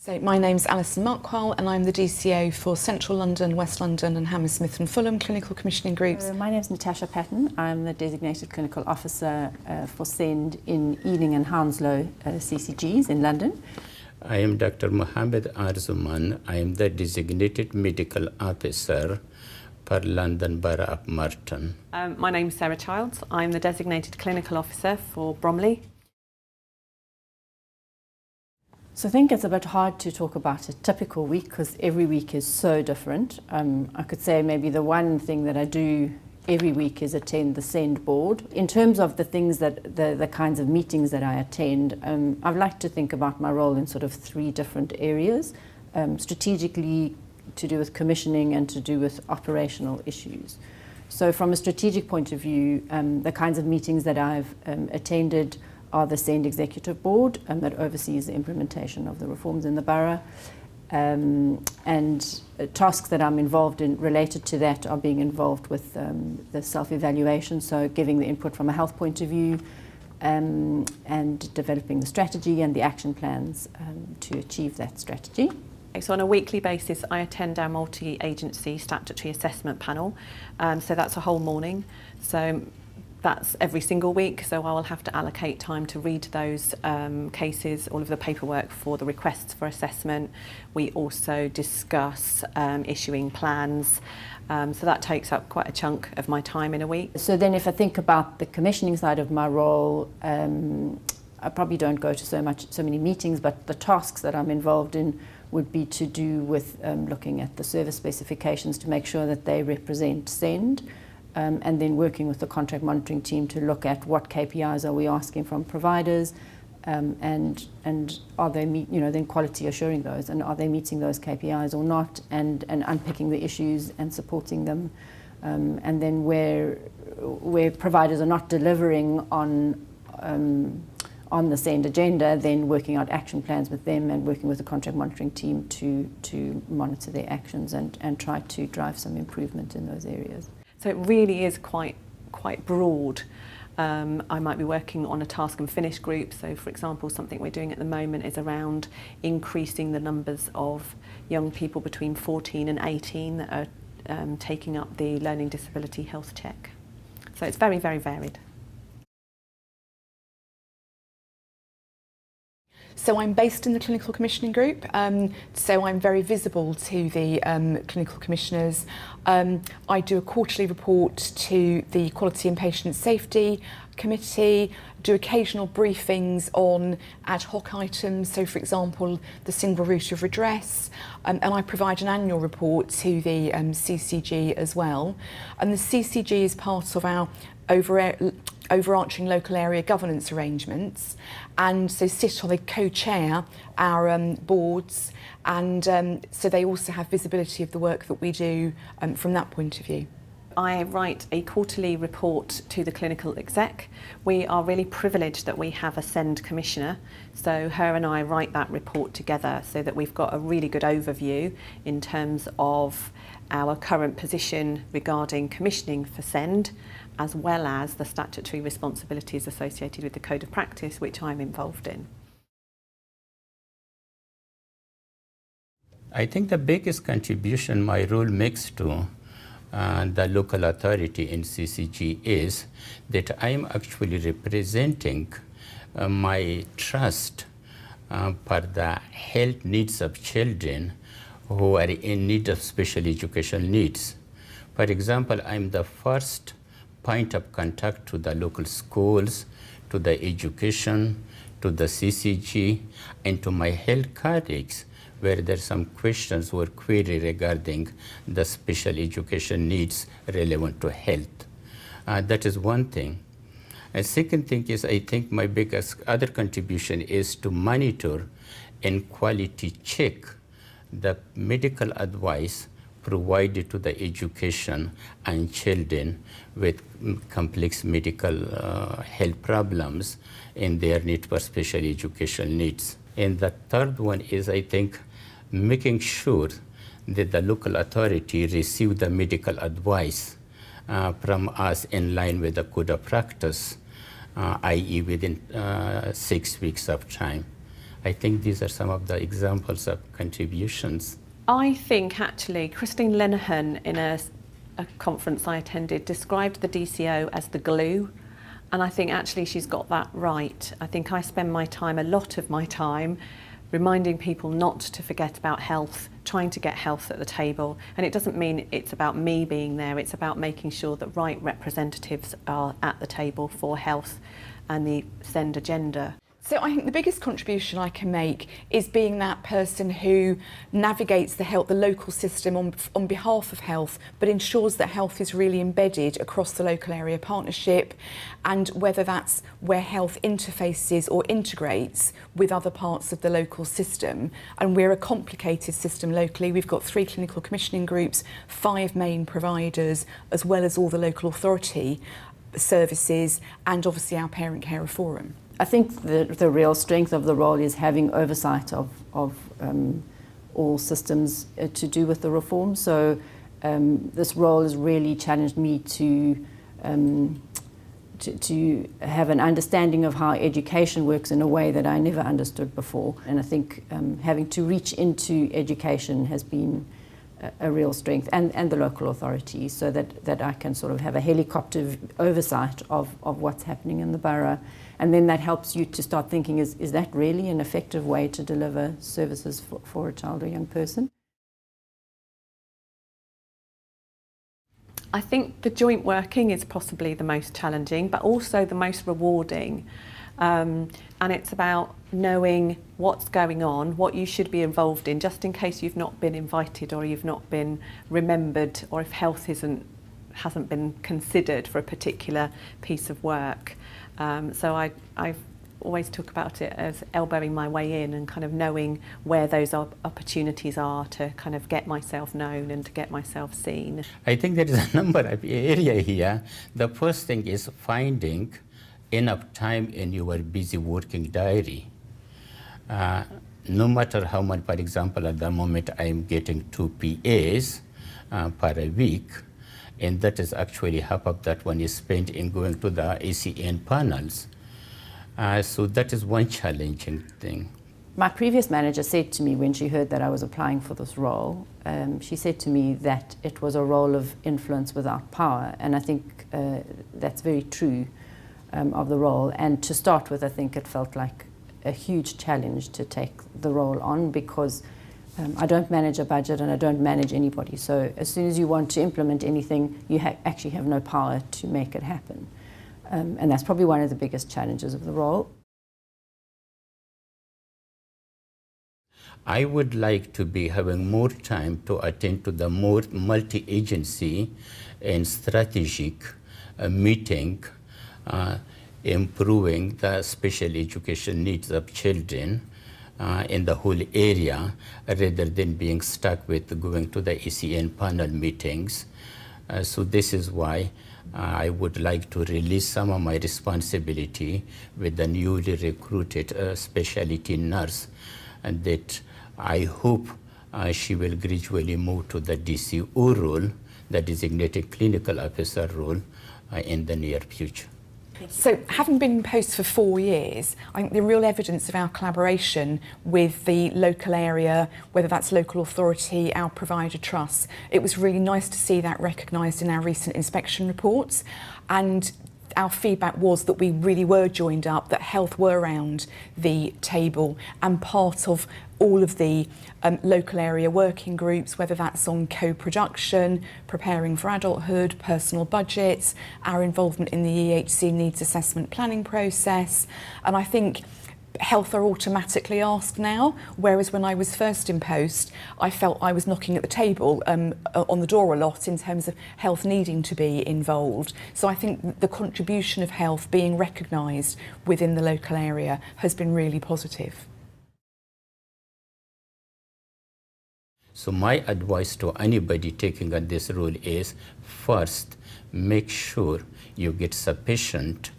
So my name's Alison Markwell and I'm the DCO for Central London, West London and Hammersmith and Fulham Clinical Commissioning Groups. My name's Natasha Patton. I'm the Designated Clinical Officer for SEND in Ealing and Hounslow CCGs in London. I am Dr. Mohammed Arzuman. I am the Designated Medical Officer for London Borough of Merton. My name is Sarah Childs. I'm the Designated Clinical Officer for Bromley. So I think it's a bit hard to talk about a typical week because every week is so different. I could say maybe the one thing that I do every week is attend the SEND board. In terms of the things that the kinds of meetings that I attend, I'd like to think about my role in sort of three different areas. Strategically, to do with commissioning and to do with operational issues. So from a strategic point of view, the kinds of meetings that I've attended are the SEND Executive Board that oversees the implementation of the reforms in the borough. And tasks that I'm involved in related to that are being involved with the self-evaluation, so giving the input from a health point of view and developing the strategy and the action plans to achieve that strategy. So on a weekly basis, I attend our multi-agency statutory assessment panel. So that's a whole morning. So that's every single week, so I will have to allocate time to read those cases, all of the paperwork for the requests for assessment. We also discuss issuing plans, so that takes up quite a chunk of my time in a week. So then if I think about the commissioning side of my role, I probably don't go to so many meetings, but the tasks that I'm involved in would be to do with looking at the service specifications to make sure that they represent SEND. And then working with the contract monitoring team to look at what KPIs are we asking from providers, and are they then quality assuring those, and are they meeting those KPIs or not, and unpicking the issues and supporting them, and then where providers are not delivering on the SEND agenda, then working out action plans with them and working with the contract monitoring team to monitor their actions and try to drive some improvement in those areas. So it really is quite broad. I might be working on a task and finish group. So for example, something we're doing at the moment is around increasing the numbers of young people between 14 and 18 that are taking up the learning disability health check. So it's very, very varied. So I'm based in the Clinical Commissioning Group, so I'm very visible to the clinical commissioners. I do a quarterly report to the Quality and Patient Safety Committee, do occasional briefings on ad hoc items, so for example the single route of redress, and I provide an annual report to the CCG as well. And the CCG is part of our overarching local area governance arrangements, and so they co-chair our boards, and so they also have visibility of the work that we do from that point of view. I write a quarterly report to the clinical exec. We are really privileged that we have a SEND commissioner, so her and I write that report together so that we've got a really good overview in terms of our current position regarding commissioning for SEND, as well as the statutory responsibilities associated with the Code of Practice, which I'm involved in. I think the biggest contribution my role makes to the local authority in CCG is that I am actually representing my trust for the health needs of children who are in need of special educational needs. For example, I'm the first point of contact to the local schools, to the education, to the CCG, and to my health colleagues, where there's some questions or query regarding the special education needs relevant to health. That is one thing. A second thing is, I think my biggest other contribution is to monitor and quality check the medical advice provided to the education and children with complex medical health problems and their need for special education needs. And the third one is, I think, making sure that the local authority receive the medical advice from us in line with the Code of Practice, i.e. within 6 weeks of time. I think these are some of the examples of contributions. I think actually Christine Lenihan in a conference I attended described the DCO as the glue, and I think actually she's got that right. I think I spend a lot of my time reminding people not to forget about health, trying to get health at the table, and it doesn't mean it's about me being there, it's about making sure that right representatives are at the table for health and the SEND agenda. So I think the biggest contribution I can make is being that person who navigates the local system on behalf of health, but ensures that health is really embedded across the local area partnership, and whether that's where health interfaces or integrates with other parts of the local system. And we're a complicated system locally. We've got 3 clinical commissioning groups, 5 main providers, as well as all the local authority services, and obviously our parent carer forum. I think the real strength of the role is having oversight of all systems to do with the reform. So this role has really challenged me to have an understanding of how education works in a way that I never understood before. And I think having to reach into education has been a real strength, and the local authorities, so that I can sort of have a helicopter oversight of what's happening in the borough. And then that helps you to start thinking, is that really an effective way to deliver services for a child or young person? I think the joint working is possibly the most challenging, but also the most rewarding. And it's about knowing what's going on, what you should be involved in, just in case you've not been invited or you've not been remembered, or if health hasn't been considered for a particular piece of work. So I've always talk about it as elbowing my way in and kind of knowing where those opportunities are to kind of get myself known and to get myself seen. I think there is a number of areas here. The first thing is finding enough time in your busy working diary. No matter how much, for example, at the moment I'm getting 2 PAs per a week, and that is actually half of that one is spent in going to the ACN panels. So that is one challenging thing. My previous manager said to me when she heard that I was applying for this role, she said to me that it was a role of influence without power, and I think that's very true of the role. And to start with, I think it felt like a huge challenge to take the role on, because I don't manage a budget and I don't manage anybody. So as soon as you want to implement anything, you actually have no power to make it happen. And that's probably one of the biggest challenges of the role. I would like to be having more time to attend to the more multi-agency and strategic meeting, improving the special education needs of children in the whole area, rather than being stuck with going to the ACN panel meetings. So this is why I would like to release some of my responsibility with the newly recruited specialty nurse, and that I hope she will gradually move to the DCO role, the designated clinical officer role, in the near future. So having been in post for 4 years, I think the real evidence of our collaboration with the local area, whether that's local authority, our provider trusts, it was really nice to see that recognised in our recent inspection reports. And our feedback was that we really were joined up, that health were around the table and part of all of the local area working groups, whether that's on co-production, preparing for adulthood, personal budgets, our involvement in the EHC needs assessment planning process. And I think health are automatically asked now, whereas when I was first in post, I felt I was knocking at the table on the door a lot in terms of health needing to be involved. So I think the contribution of health being recognised within the local area has been really positive. So my advice to anybody taking on this role is, first, make sure you get sufficient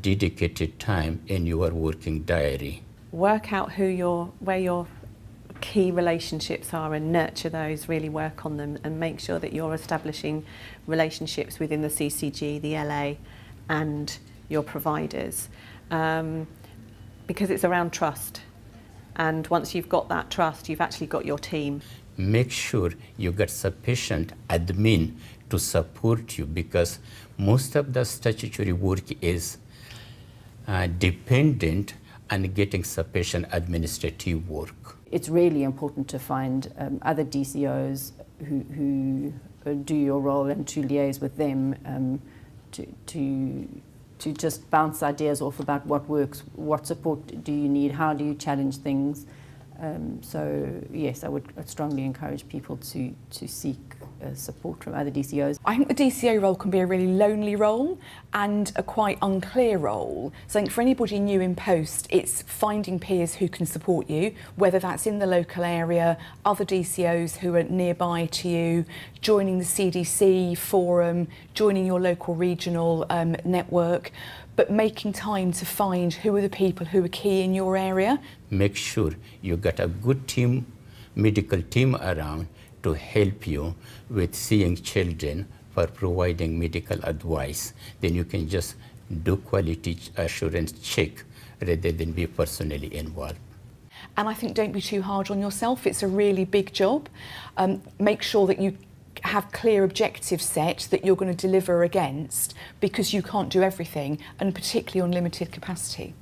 dedicated time in your working diary. Work out where your key relationships are and nurture those, really work on them and make sure that you're establishing relationships within the CCG, the LA and your providers, because it's around trust. And once you've got that trust, you've actually got your team. Make sure you get sufficient admin to support you, because most of the statutory work is dependent on getting sufficient administrative work. It's really important to find other DCOs who do your role and to liaise with them to just bounce ideas off about what works, what support do you need, how do you challenge things. So yes, I'd strongly encourage people to seek support from other DCOs. I think the DCO role can be a really lonely role and a quite unclear role. So I think for anybody new in post, it's finding peers who can support you, whether that's in the local area, other DCOs who are nearby to you, joining the CDC forum, joining your local regional network, but making time to find who are the people who are key in your area. Make sure you got a good team, medical team around to help you with seeing children, for providing medical advice. Then you can just do quality assurance check rather than be personally involved. And I think don't be too hard on yourself. It's a really big job. Make sure that you have clear objectives set that you're going to deliver against, because you can't do everything, and particularly on limited capacity.